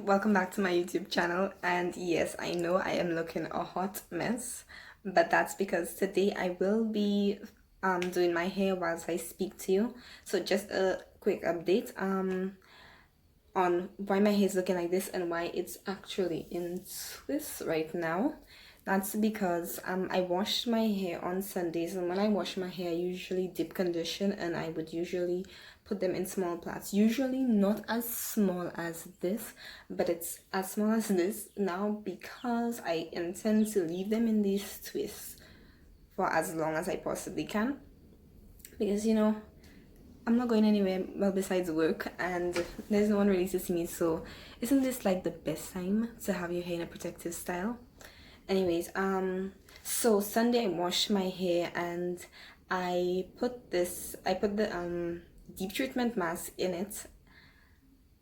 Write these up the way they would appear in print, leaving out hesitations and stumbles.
welcome back to my YouTube channel. And yes, I know I am looking a hot mess, but that's because today I will be doing my hair whilst I speak to you. So just a quick update on why my hair is looking like this and why it's actually in twists right now. That's because I washed my hair on Sundays, and when I wash my hair I usually deep condition, and I would usually put them in small plaits, usually not as small as this, but it's as small as this now because I intend to leave them in these twists for as long as I possibly can, because I'm not going anywhere well besides work, and there's no one really to see me. So isn't this like the best time to have your hair in a protective style? Anyways, so Sunday I washed my hair and I put the deep treatment mask in it.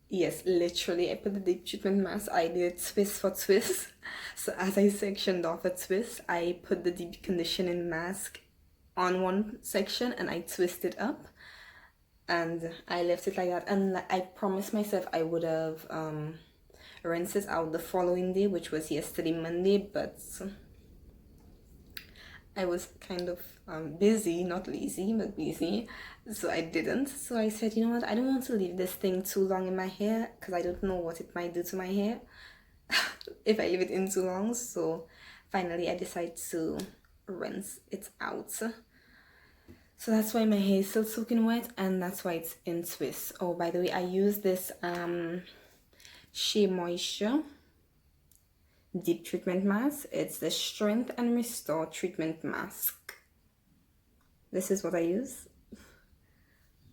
Yes, literally, I put the deep treatment mask. I did twist for twist. So as I sectioned off a twist, I put the deep conditioning mask on one section and I twisted up, and I left it like that. And I promised myself I would have rinsed it out the following day, which was yesterday, Monday, but I was kind of busy, not lazy, but busy, so I didn't. So I said, you know what, I don't want to leave this thing too long in my hair because I don't know what it might do to my hair if I leave it in too long. So finally I decided to rinse it out. So that's why my hair is still soaking wet, and that's why it's in twists. Oh, by the way, I use this Shea Moisture deep treatment mask. It's the Strength and Restore treatment mask. This is what I use.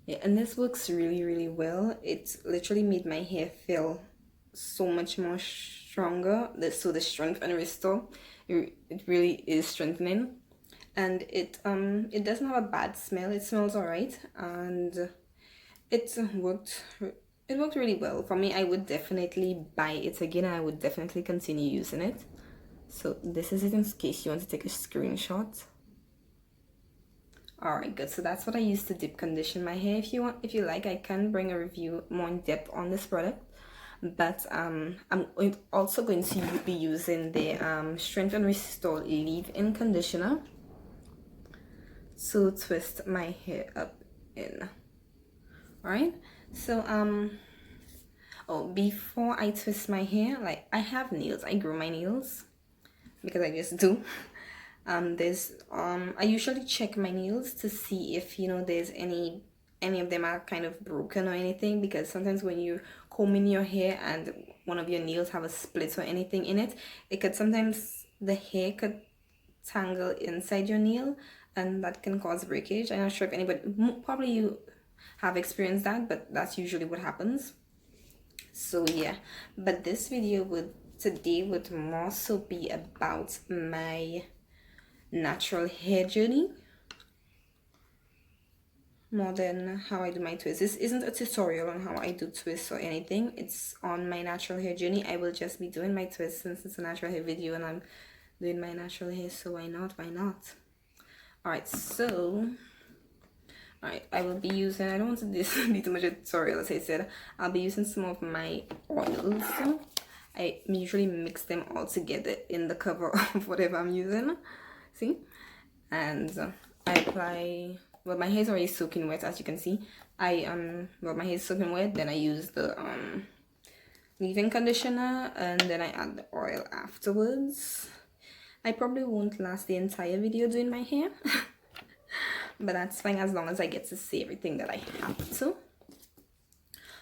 Yeah, and this works really well. It literally made my hair feel so much more stronger. So the Strength and Restore, it really is strengthening, and it doesn't have a bad smell. It smells alright, and it worked really well for me. I would definitely buy it again, and I would definitely continue using it. So this is it in case you want to take a screenshot. Alright, good. So that's what I use to deep condition my hair. If you like, I can bring a review more in depth on this product. But I'm also going to be using the Strength and Restore leave-in conditioner to twist my hair up in. Alright, so oh, before I twist my hair, like, I have nails. I grow my nails because I just do. I usually check my nails to see if there's any of them are kind of broken or anything, because sometimes when you comb in your hair and one of your nails have a split or anything in it, sometimes the hair could tangle inside your nail, and that can cause breakage. I'm not sure if anybody, probably you have experienced that, but that's usually what happens. So yeah, but this video today would more so be about my natural hair journey more than how I do my twists. This isn't a tutorial on how I do twists or anything. It's on my natural hair journey. I will just be doing my twists since it's a natural hair video and I'm doing my natural hair, so why not? Alright, so I will be using, I don't want this to be too much a tutorial, as I said. I'll be using some of my oils. I usually mix them all together in the cover of whatever I'm using. See? And I apply, well, my hair's already soaking wet, as you can see. Well, my hair's soaking wet, then I use the leave-in conditioner, and then I add the oil afterwards. I probably won't last the entire video doing my hair. But that's fine as long as I get to see everything that I have to.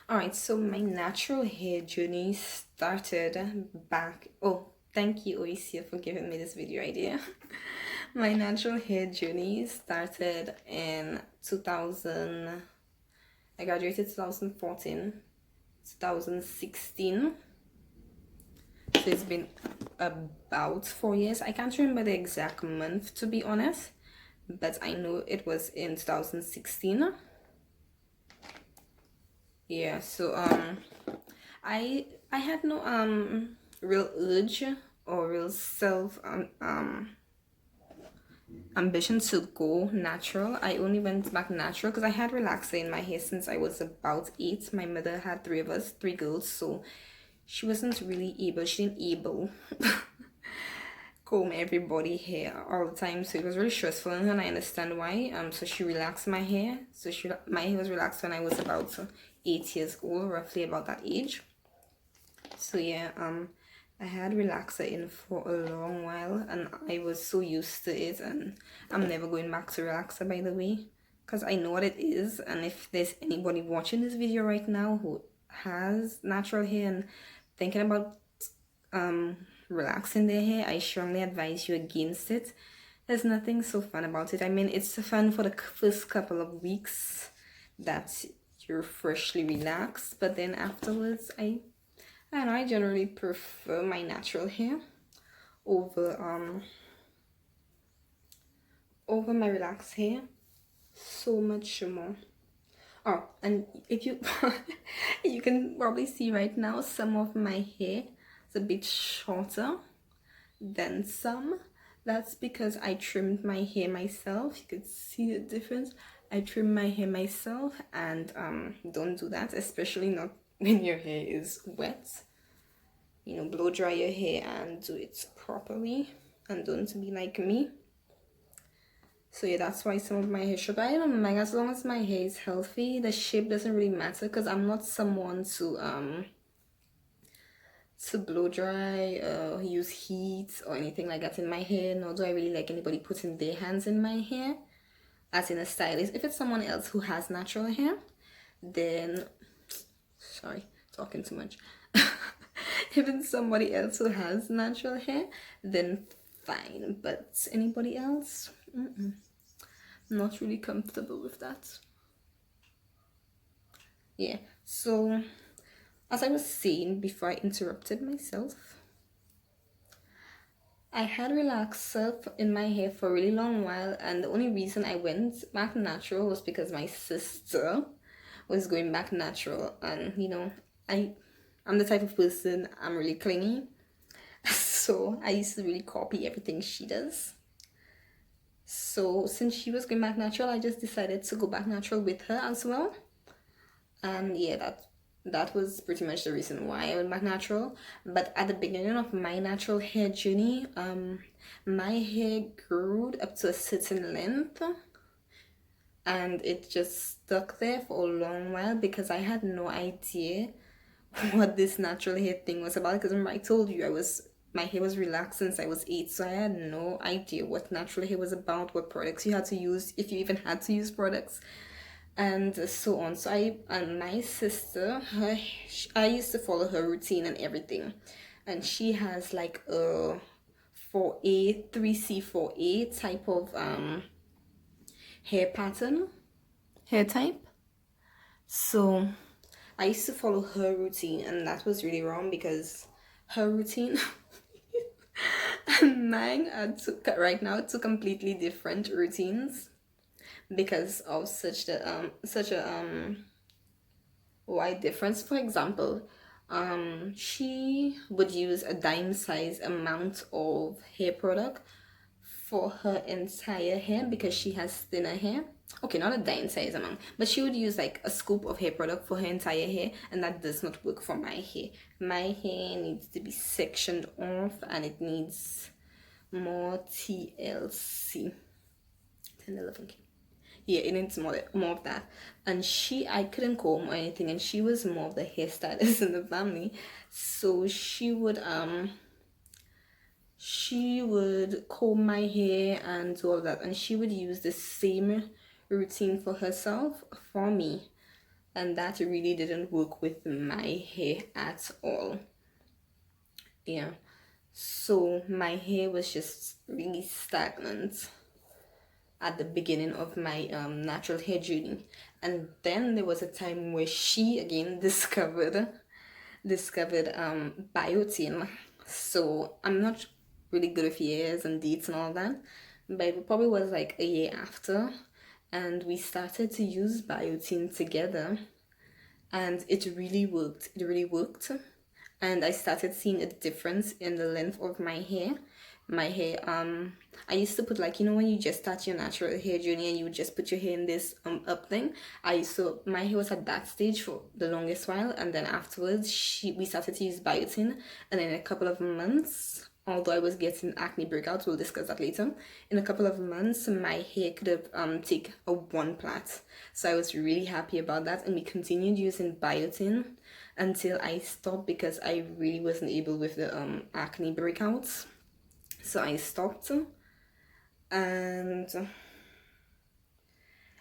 Alright, so my natural hair journey started back... Oh, thank you, Oisia, for giving me this video idea. My natural hair journey started in 2000... I graduated 2014, 2016. So it's been about 4 years. I can't remember the exact month, to be honest, but I know it was in 2016. Yeah, so I had no real urge or real self ambition to go natural. I only went back natural because I had relaxer in my hair since I was about 8. My mother had 3 of us, 3 girls, so she wasn't really able, she didn't able comb everybody hair all the time, so it was really stressful on her, and I understand why. So she relaxed my hair. So my hair was relaxed when I was about 8 years old, roughly about that age. So yeah, I had relaxer in for a long while, and I was so used to it, and I'm never going back to relaxer, by the way, because I know what it is. And if there's anybody watching this video right now who has natural hair and thinking about relaxing their hair, I strongly advise you against it. There's nothing so fun about it. I mean, it's fun for the first couple of weeks that you're freshly relaxed, but then afterwards, I generally prefer my natural hair over over my relaxed hair so much more. Oh, and if you you can probably see right now some of my hair is a bit shorter than some. That's because I trimmed my hair myself. You could see the difference. I trim my hair myself, and don't do that, especially not when your hair is wet. You know, blow dry your hair and do it properly, and don't be like me. So yeah, that's why some of my hair short. I don't mind, as long as my hair is healthy, the shape doesn't really matter, because I'm not someone to blow dry, use heat or anything like that in my hair, nor do I really like anybody putting their hands in my hair as in a stylist. If it's someone else who has natural hair, then sorry, talking too much. If it's somebody else who has natural hair, then fine, but anybody else, not really comfortable with that. Yeah, so as I was saying before I interrupted myself, I had relaxer in my hair for a really long while, and the only reason I went back natural was because my sister was going back natural, and you know, I'm the type of person, I'm really clingy, so I used to really copy everything she does. So since she was going back natural, I just decided to go back natural with her as well. And yeah, that was pretty much the reason why I went back natural. But at the beginning of my natural hair journey, my hair grew up to a certain length, and it just stuck there for a long while because I had no idea what this natural hair thing was about. Because remember, I told you my hair was relaxed since I was 8, so I had no idea what natural hair was about, what products you had to use, if you even had to use products, and so on. So my sister, I used to follow her routine and everything, and she has like a 4A 3C 4A type of hair pattern, hair type. So I used to follow her routine, and that was really wrong because her routine and mine are right now two completely different routines because of such a wide difference. For example, she would use a dime size amount of hair product for her entire hair because she has thinner hair. Okay, not a dime size amount, but she would use like a scoop of hair product for her entire hair, and that does not work for my hair. My hair needs to be sectioned off, and it needs more TLC. 10, 11K. Yeah, it needs more of that. And I couldn't comb or anything, and she was more of the hairstylist in the family, so she would comb my hair and do all that, and she would use the same routine for herself for me, and that really didn't work with my hair at all. Yeah, so my hair was just really stagnant at the beginning of my natural hair journey, and then there was a time where she again discovered biotin. So I'm not really good with years and dates and all that, but it probably was like a year after, and we started to use biotin together, and it really worked. It really worked, and I started seeing a difference in the length of my hair. my hair. I used to put, like, you know, when you just start your natural hair journey and you would just put your hair in this up thing. I used to, my hair was at that stage for the longest while, and then afterwards we started to use biotin, and in a couple of months, although I was getting acne breakouts, we'll discuss that later. In a couple of months, my hair could have take a one plait. So I was really happy about that, and we continued using biotin until I stopped because I really wasn't able with the acne breakouts. So I stopped, and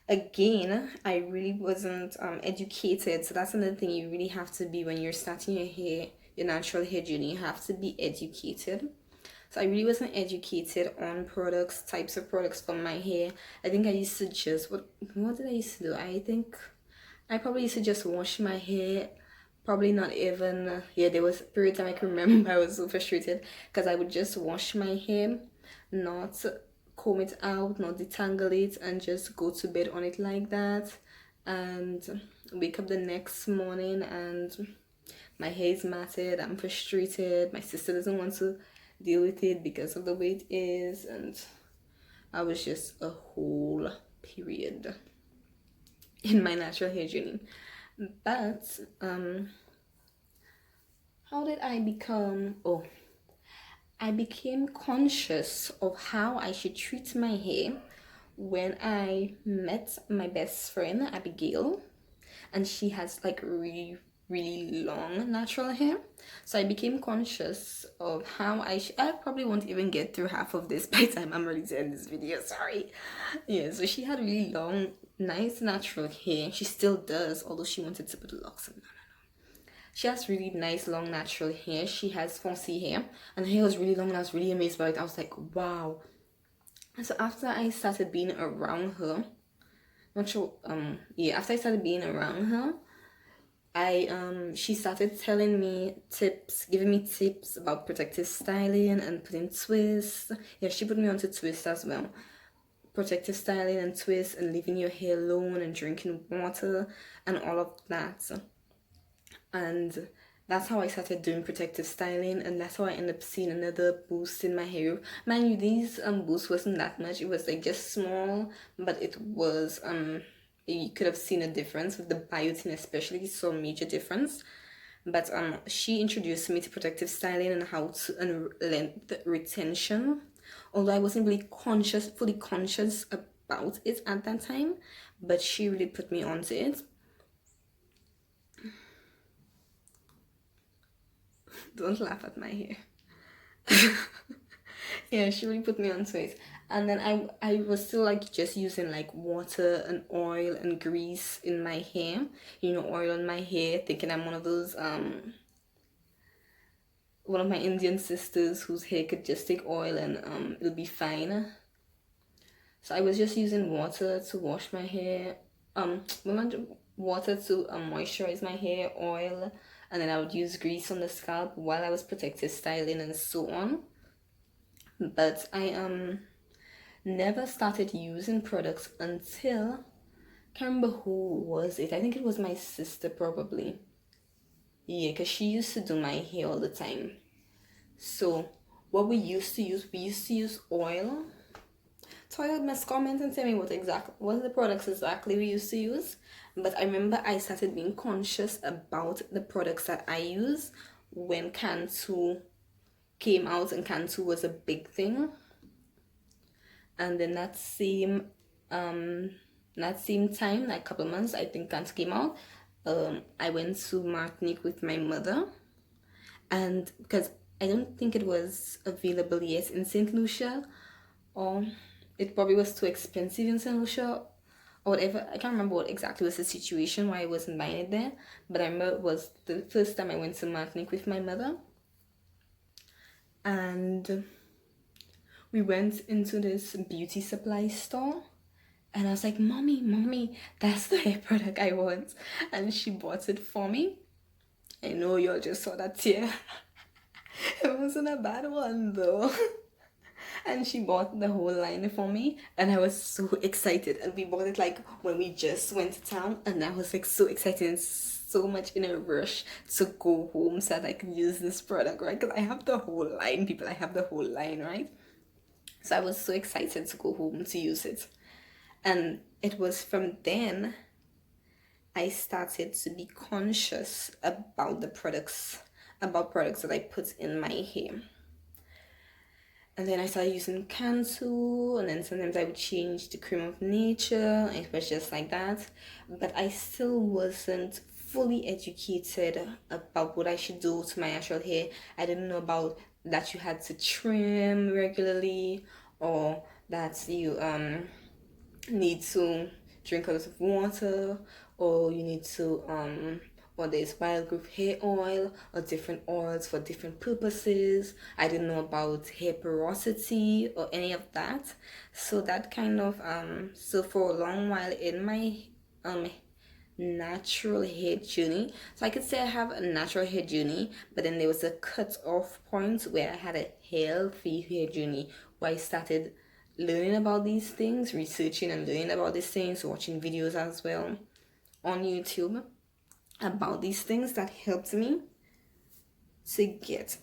again, I really wasn't educated. So that's another thing you really have to be when you're starting your hair, your natural hair journey. You have to be educated. So I really wasn't educated on products, types of products for my hair. I think I used to just, what did I used to do? I think I probably used to just wash my hair. Probably not even, yeah, there was a period of time I can remember I was so frustrated because I would just wash my hair, not comb it out, not detangle it, and just go to bed on it like that, and wake up the next morning and my hair is matted. I'm frustrated. My sister doesn't want to deal with it because of the way it is, and I was just a whole period in my natural hair journey. But how did I become? Oh, I became conscious of how I should treat my hair when I met my best friend Abigail, and she has like really, really long natural hair. So I became conscious of how I probably won't even get through half of this by the time I'm ready to end this video. Sorry. Yeah, so she had really long, nice natural hair. She still does, although she wanted to put locks in. She has really nice long natural hair. She has fancy hair, and her hair was really long, and I was really amazed by it. I was like, wow. And so after I started being around her, not sure, yeah, after I started being around her, she started telling me tips, giving me tips about protective styling and putting twists. Yeah, she put me onto twists as well. Protective styling and twists and leaving your hair alone and drinking water and all of that. And that's how I started doing protective styling, and that's how I ended up seeing another boost in my hair. Mind you, these boosts wasn't that much. It was like just small, but it was you could have seen a difference with the biotin, especially, so major difference. But she introduced me to protective styling and how to, and length retention, although I wasn't really fully conscious about it at that time, but she really put me onto it. Don't laugh at my hair. Yeah, she really put me onto it. And then I was still like just using like water and oil and grease in my hair. You know, oil on my hair, thinking I'm one of those one of my Indian sisters whose hair could just take oil and it'll be fine. So I was just using water to wash my hair. Water to moisturize my hair, oil, and then I would use grease on the scalp while I was protective styling and so on. But I never started using products until, can't remember who was it. I think it was my sister probably. Yeah, because she used to do my hair all the time. So what we used to use oil. Toilet must comment and tell me what the products exactly we used to use. But I remember I started being conscious about the products that I use when Cantu came out, and Cantu was a big thing. And then that same time, like a couple months, I think Cantu came out. I went to Martinique with my mother, and because I don't think it was available yet in Saint Lucia, or it probably was too expensive in Saint Lucia or whatever. I can't remember what exactly was the situation why I wasn't buying it there, but I remember it was the first time I went to Martinique with my mother, and we went into this beauty supply store, and I was like, mommy, that's the hair product I want. And she bought it for me. I know y'all just saw that tear. It wasn't a bad one though. And she bought the whole line for me, and I was so excited. And we bought it like when we just went to town, and I was like so excited and so much in a rush to go home so that I could use this product, right? Because I have the whole line, people. I have the whole line, right? So I was so excited to go home to use it. And it was from then I started to be conscious about products that I put in my hair. And then I started using Cantu, and then sometimes I would change the cream of nature. It was just like that. But I still wasn't fully educated about what I should do to my natural hair. I didn't know about that you had to trim regularly, or that you need to drink a lot of water, or you need to or there's wild growth hair oil or different oils for different purposes. I didn't know about hair porosity or any of that. So that kind of so for a long while in my um natural hair journey. So I could say I have a natural hair journey, but then there was a cut off point where I had a healthy hair journey where I started learning about these things, researching and learning about these things, watching videos as well on YouTube about these things that helped me to get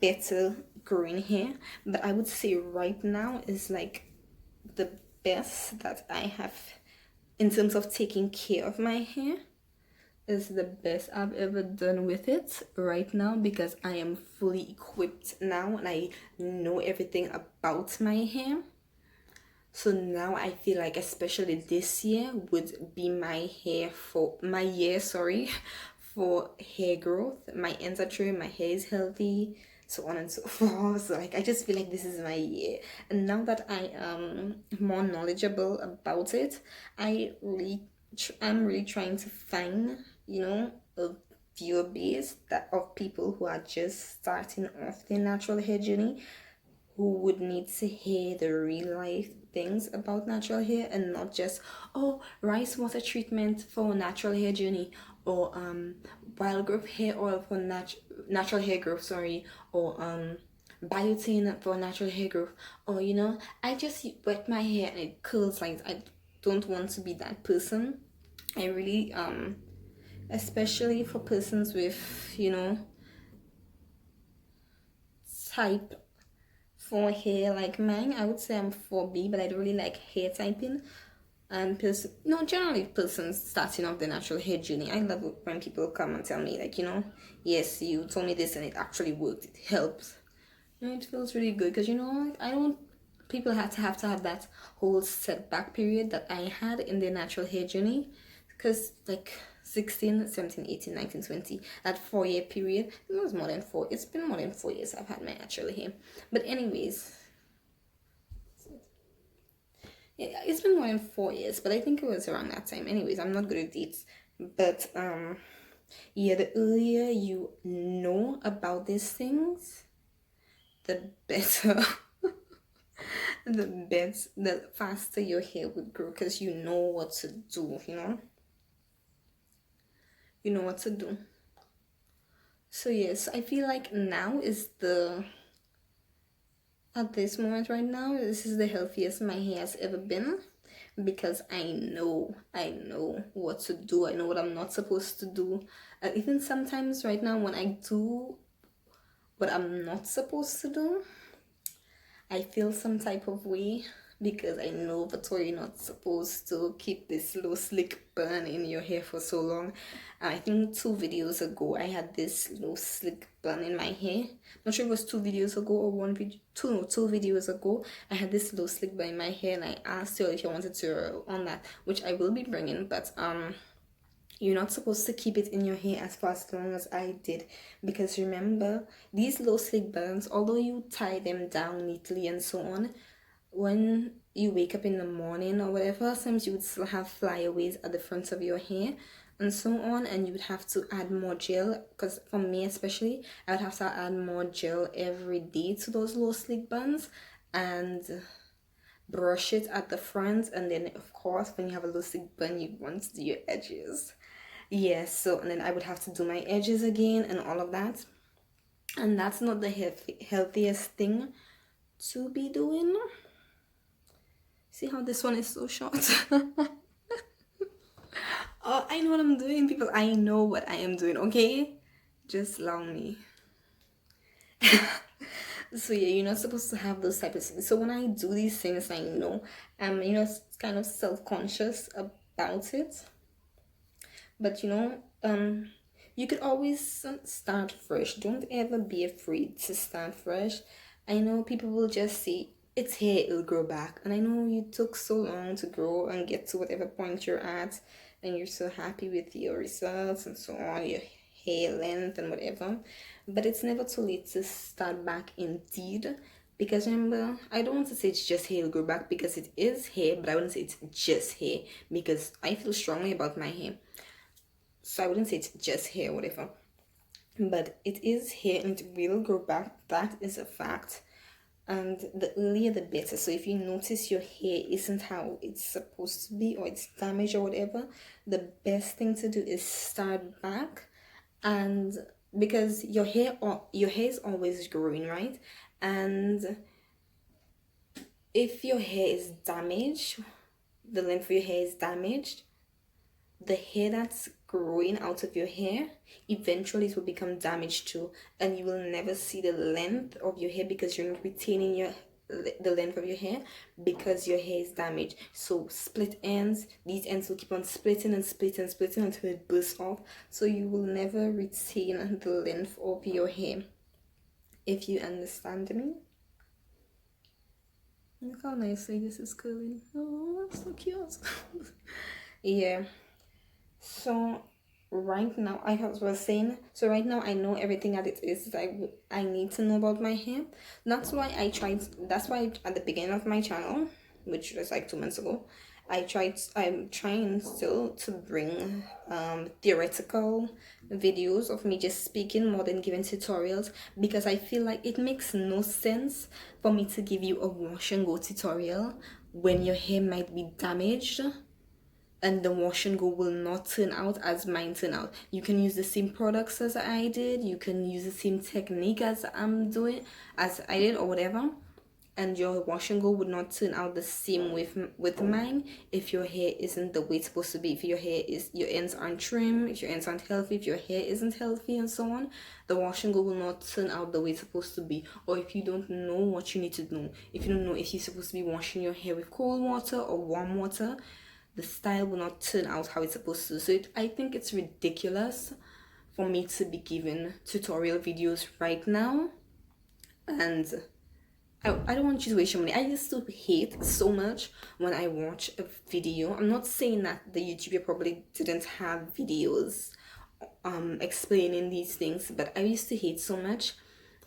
better growing hair. But I would say right now is like the best that I have in terms of taking care of my hair, is the best I've ever done with it right now, because I am fully equipped now and I know everything about my hair. So now I feel like especially this year would be my year, sorry, for hair growth. My ends are trim, my hair is healthy, so on and so forth. So like I just feel like this is my year. And now that I am more knowledgeable about it, I'm really trying to find, a viewer base that of people who are just starting off their natural hair journey, who would need to hear the real life things about natural hair, and not just, oh, rice water treatment for natural hair journey, or wild growth hair oil for natural hair growth, sorry, or biotin for natural hair growth, or I just wet my hair and it curls. Like, I don't want to be that person. I really especially for persons with type for hair like mine, I would say I'm 4B, but I don't really like hair typing. And generally persons starting off the natural hair journey, I love it when people come and tell me, like, yes, you told me this and it actually worked. It helps. It feels really good, because I don't. People have that whole setback period that I had in their natural hair journey, because like 16, 17, 18, 19, 20, that 4 year period, it was more than four. It's been more than 4 years I've had my natural hair. But anyways, yeah, it's been more than 4 years, but I think it was around that time. Anyways, I'm not good at dates, but yeah, the earlier you know about these things, the better. The faster your hair would grow, because you know what to do. You know what to do. So yes, I feel like now is the at this moment right now, this is the healthiest my hair has ever been, because I know what to do. I know what I'm not supposed to do. Even sometimes right now when I do what I'm not supposed to do, I feel some type of way, because I know that you're not supposed to keep this low slick bun in your hair for so long. I think 2 videos ago I had this low slick bun in my hair. Not sure if it was 2 videos ago or one video. Two videos ago I had this low slick bun in my hair, and I asked you if you wanted to on that, which I will be bringing, but you're not supposed to keep it in your hair as long as I did, because remember, these low slick buns, although you tie them down neatly and so on, when you wake up in the morning or whatever, sometimes you would still have flyaways at the front of your hair and so on, and you would have to add more gel. Because for me especially, I would have to add more gel every day to those low slick buns, and brush it at the front, and then of course when you have a low slick bun, you want to do your edges. Yes, so and then I would have to do my edges again and all of that. And that's not the healthiest thing to be doing. See how this one is so short? Oh, I know what I'm doing, people. I know what I am doing, okay? Just allow me. So yeah, you're not supposed to have those type of things. So when I do these things, I know I'm kind of self-conscious about it. But you could always start fresh. Don't ever be afraid to start fresh. I know people will just say it's here, it'll grow back, and I know you took so long to grow and get to whatever point you're at, and you're so happy with your results and so on, your hair length and whatever. But it's never too late to start back indeed. Because remember, I don't want to say it's just hair will grow back because it is hair, but I wouldn't say it's just hair because I feel strongly about my hair. So I wouldn't say it's just hair, whatever. But it is hair and it will grow back. That is a fact. And the earlier the better. So if you notice your hair isn't how it's supposed to be or it's damaged or whatever, the best thing to do is start back. And because your hair is always growing, right? And if your hair is damaged, the length of your hair is damaged, the hair that's growing out of your hair, eventually it will become damaged too, and you will never see the length of your hair because you're not retaining the length of your hair because your hair is damaged. So split ends, these ends will keep on splitting and splitting and splitting until it bursts off. So you will never retain the length of your hair. If you understand me. Look how nicely this is curling. Oh, that's so cute. Yeah. So right now, I was saying, so right now I know everything that it is that I need to know about my hair. That's why at the beginning of my channel, which was like 2 months ago, I'm trying still to bring theoretical videos of me just speaking more than giving tutorials, because I feel like it makes no sense for me to give you a wash and go tutorial when your hair might be damaged and the wash and go will not turn out as mine turn out. You can use the same products as I did, you can use the same technique as I did or whatever, and your wash and go would not turn out the same with mine if your hair isn't the way it's supposed to be. If your ends aren't trim, if your ends aren't healthy, if your hair isn't healthy and so on, the wash and go will not turn out the way it's supposed to be. Or if you don't know what you need to know, if you don't know if you're supposed to be washing your hair with cold water or warm water, the style will not turn out how it's supposed to. So I think it's ridiculous for me to be giving tutorial videos right now, and I don't want you to waste your money. I used to hate so much when I watch a video. I'm not saying that the YouTuber probably didn't have videos explaining these things, but I used to hate so much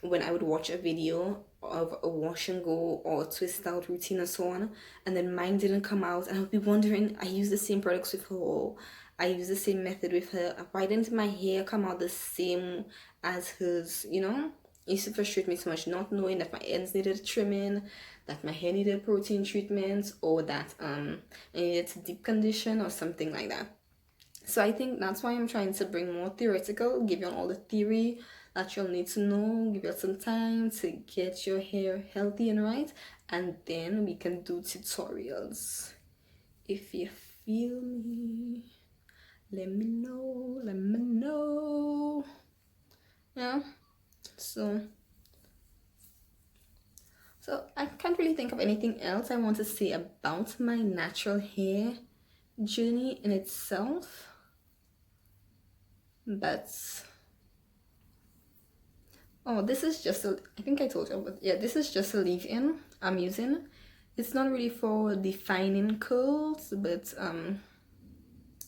when I would watch a video of a wash and go or twist out routine and so on, and then mine didn't come out, and I would be wondering, I use the same products with her, or I use the same method with her, why didn't my hair come out the same as hers, It used to frustrate me so much, not knowing that my ends needed trimming, that my hair needed protein treatment, or that I needed to deep condition or something like that. So I think that's why I'm trying to bring more theoretical, give you all the theory that you'll need to know, give you some time to get your hair healthy and right, and then we can do tutorials. If you feel me, let me know. Yeah. So I can't really think of anything else I want to say about my natural hair journey in itself. But this is just I think I told you, but yeah, this is just a leave-in I'm using. It's not really for defining curls, but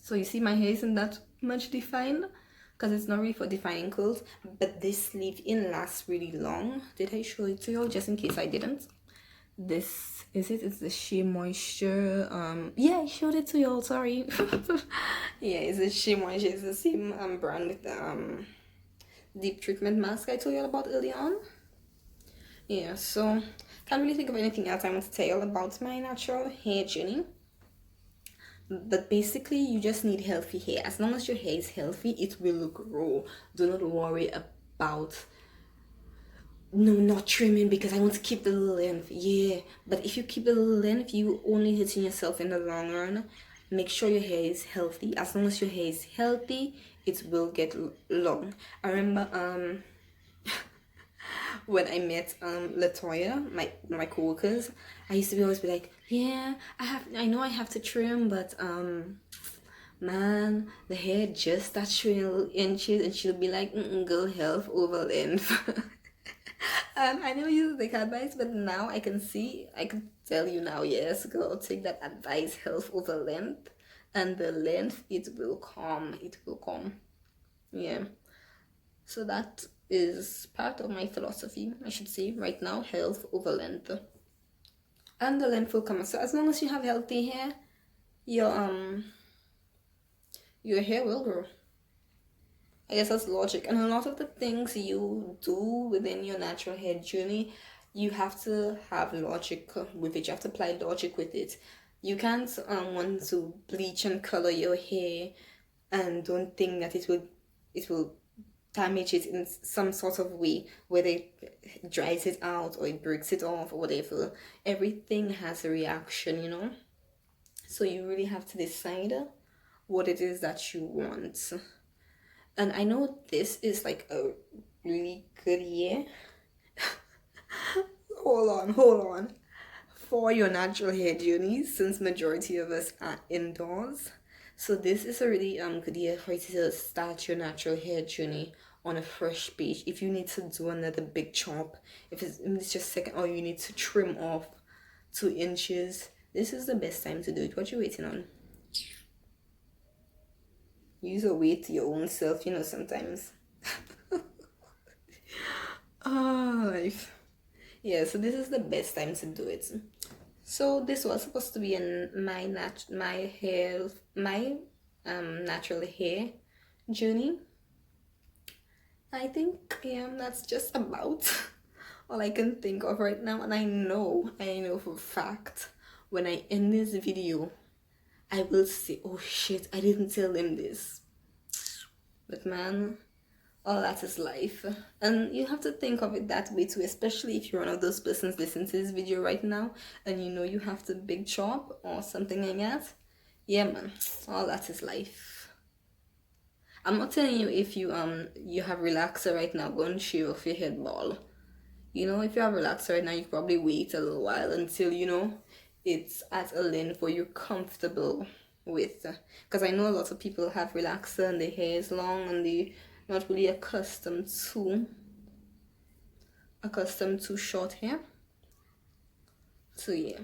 so you see my hair isn't that much defined because it's not really for defining curls, but this leave-in lasts really long. Did I show it to you? Just in case I didn't. This is it. It's the Shea Moisture. Yeah, I showed it to you all. Sorry. Yeah, it's the Shea Moisture. It's the same brand with the deep treatment mask I told you all about earlier on. Yeah, so can't really think of anything else I want to tell you about my natural hair journey. But basically, you just need healthy hair. As long as your hair is healthy, it will grow. Do not worry about not trimming because I want to keep the length. Yeah, but if you keep the length, you only hurting yourself in the long run. Make sure your hair is healthy. As long as your hair is healthy, it will get long. I remember When I met Latoya, my coworkers, I used to be always be like, yeah, I know I have to trim, but man, the hair just that 3 inches, and she'll be like, girl, health over length. And I never used to take advice, but now I can tell you now, yes, girl, take that advice, health over length, and the length, it will come. Yeah. So that is part of my philosophy, I should say, right now, health over length. And the length will come. So as long as you have healthy hair, your your hair will grow. I guess that's logic. And a lot of the things you do within your natural hair journey, you have to have logic with it. You have to apply logic with it. You can't want to bleach and color your hair and don't think that it will damage it in some sort of way, whether it dries it out or it breaks it off or whatever. Everything has a reaction, you know? So you really have to decide what it is that you want. And I know this is like a really good year. Hold on. For your natural hair journey, since majority of us are indoors. So this is a really good year for you to start your natural hair journey on a fresh page. If you need to do another big chop, if it's just second, or you need to trim off 2 inches, this is the best time to do it. What you waiting on? Use a weight to your own self, you know, sometimes. Life. Yeah, so this is the best time to do it. So this was supposed to be in my natural hair journey. I think that's just about all I can think of right now. And I know for a fact when I end this video, I will say, oh shit, I didn't tell them this. But man, all that is life. And you have to think of it that way too, especially if you're one of those persons listening to this video right now and you know you have to big chop or something like that. Yeah man, all that is life. I'm not telling you if you have relaxer right now, go and shave off your head ball. You know, if you have relaxer right now, you probably wait a little while until it's at a length where you're comfortable with. Because I know a lot of people have relaxer and their hair is long and they're not really accustomed to short hair. So yeah,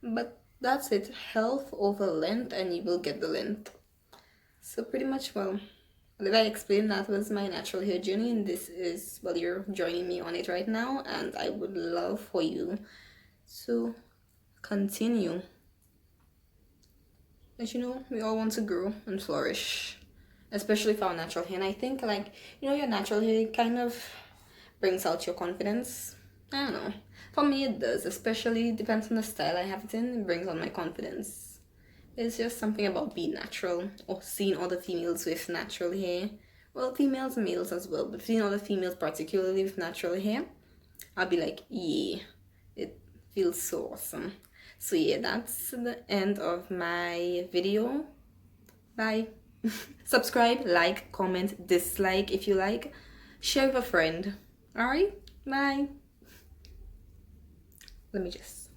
but that's it. Health over length, and you will get the length. So pretty much, well, if I explained, that was my natural hair journey, and this is, well, you're joining me on it right now, and I would love for you to continue. But we all want to grow and flourish, especially for our natural hair. And I think, like, your natural hair kind of brings out your confidence. I don't know. For me, it does. Especially depends on the style I have it in. It brings on my confidence. It's just something about being natural or seeing other females with natural hair. Well, females and males as well, but seeing other females particularly with natural hair, I'll be like, yeah, it feels so awesome. So yeah, that's the end of my video. Bye. Subscribe, like, comment, dislike if you like. Share with a friend. Alright? Bye. Let me just